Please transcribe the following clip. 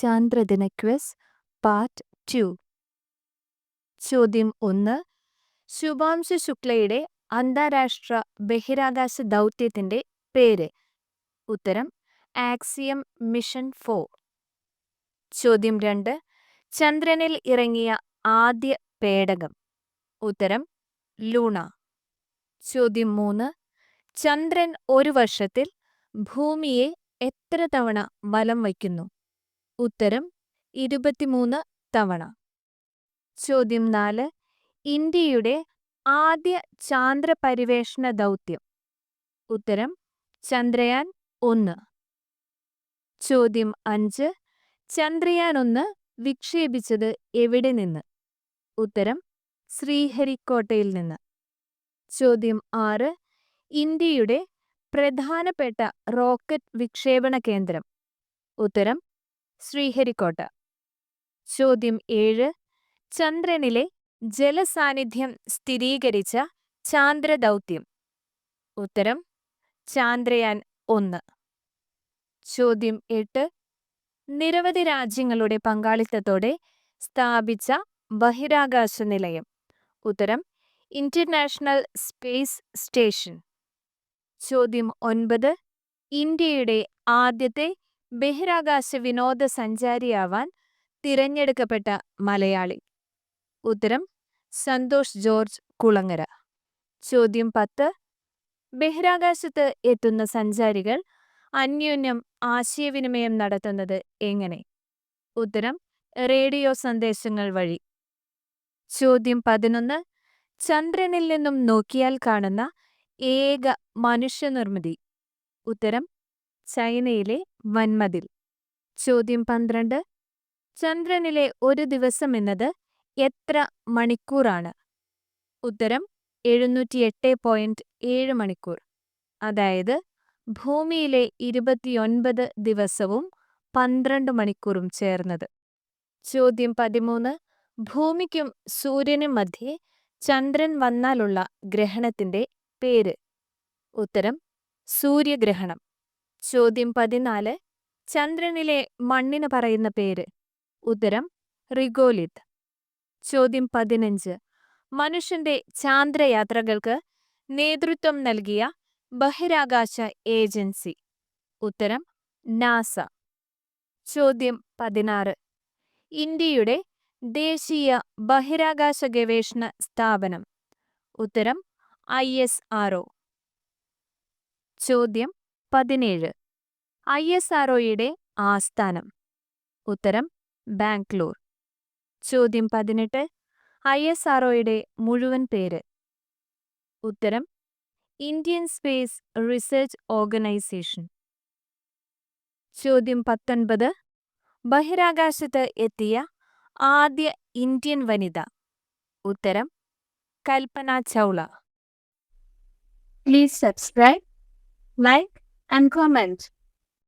ചാന്ദ്രദിന quiz part 2. ചോദ്യം 1. ശുഭാംശു ശുക്ലയുടെ അന്താരാഷ്ട്ര ബഹിരാകാശ ദൗത്യത്തിന്റെ പേര്. ഉത്തരം ആക്സിയം മിഷൻ 4. ചോദ്യം 2. ചന്ദ്രനിൽ ഇറങ്ങിയ ആദ്യ പേടകം. ഉത്തരം ലൂണ. ചോദ്യം 3. ചന്ദ്രൻ ഒരു വർഷത്തിൽ ഭൂമിയെ എത്ര തവണ വലം വയ്ക്കുന്നു? ഉത്തരം 23 തവണ. ചോദ്യം 4. ഇന്ത്യയുടെ ആദ്യ ചാന്ദ്രപര്യവേഷണ ദൗത്യം. ഉത്തരം ചന്ദ്രയാൻ 1. ചോദ്യം 5. ചന്ദ്രയാൻ 1 വിക്ഷേപിച്ചത് എവിടെ നിന്ന്? ഉത്തരം ശ്രീഹരിക്കോട്ടയിൽ നിന്ന്. ചോദ്യം 6. ഇന്ത്യയുടെ പ്രധാനപ്പെട്ട റോക്കറ്റ് വിക്ഷേപണ കേന്ദ്രം. ഉത്തരം ശ്രീഹരിക്കോട്ട. ചോദ്യം 7. ചന്ദ്രനിലെ ജലസാന്നിധ്യം സ്ഥിരീകരിച്ച ചാന്ദ്രദൗത്യം. ഉത്തരം ചാന്ദ്രയാൻ 1. ചോദ്യം 8. നിരവധി രാജ്യങ്ങളുടെ പങ്കാളിത്തത്തോടെ സ്ഥാപിച്ച ബഹിരാകാശ നിലയം. ഉത്തരം ഇന്റർനാഷണൽ സ്പേസ് സ്റ്റേഷൻ. ചോദ്യം 9. ഇന്ത്യയുടെ ആദ്യത്തെ ബഹിരാകാശ വിനോദസഞ്ചാരിയാവാൻ തിരഞ്ഞെടുക്കപ്പെട്ട മലയാളി. ഉത്തരം സന്തോഷ് ജോർജ് കുളങ്ങര. ചോദ്യം 10. ബഹിരാകാശത്ത് എത്തുന്ന സഞ്ചാരികൾ അന്യോന്യം ആശയവിനിമയം നടത്തുന്നത് എങ്ങനെ? ഉത്തരം റേഡിയോ സന്ദേശങ്ങൾ വഴി. ചോദ്യം 11. ചന്ദ്രനിൽ നിന്നും നോക്കിയാൽ കാണുന്ന ഏക മനുഷ്യനിർമ്മിതി. ഉത്തരം ചൈനയിലെ വൻമതിൽ. ചോദ്യം 12. ചന്ദ്രനിലെ ഒരു ദിവസം എന്നത് എത്ര മണിക്കൂറാണ്? ഉത്തരം 708.7 മണിക്കൂർ. അതായത് ഭൂമിയിലെ 29 ദിവസവും 12 മണിക്കൂറും ചേർന്നത്. ചോദ്യം 13. ഭൂമിക്കും സൂര്യനും മധ്യേ ചന്ദ്രൻ വന്നാലുള്ള ഗ്രഹണത്തിന്റെ പേര്. ഉത്തരം സൂര്യഗ്രഹണം. ചോദ്യം 14. ചന്ദ്രനിലെ മണ്ണിന് പറയുന്ന പേര്. ഉത്തരം റിഗോലിത്ത്. ചോദ്യം 15. മനുഷ്യന്റെ ചാന്ദ്രയാത്രകൾക്ക് നേതൃത്വം നൽകിയ ബഹിരാകാശ ഏജൻസി. ഉത്തരം നാസ. ചോദ്യം 16. ഇന്ത്യയുടെ ദേശീയ ബഹിരാകാശ ഗവേഷണ സ്ഥാപനം. ഉത്തരം ISRO. ചോദ്യം 17. ISROയുടെ ആസ്ഥാനം. ഉത്തരം ബാംഗ്ലൂർ. ചോദ്യം 18. ISROയുടെ മുഴുവൻ പേര്. ഉത്തരം ഇന്ത്യൻ സ്പേസ് റിസർച്ച് ഓർഗനൈസേഷൻ. ചോദ്യം 19. ബഹിരാകാശത്ത് എത്തിയ ആദ്യ ഇന്ത്യൻ വനിത. ഉത്തരം Kalpana Chawla. Please subscribe, like and comment.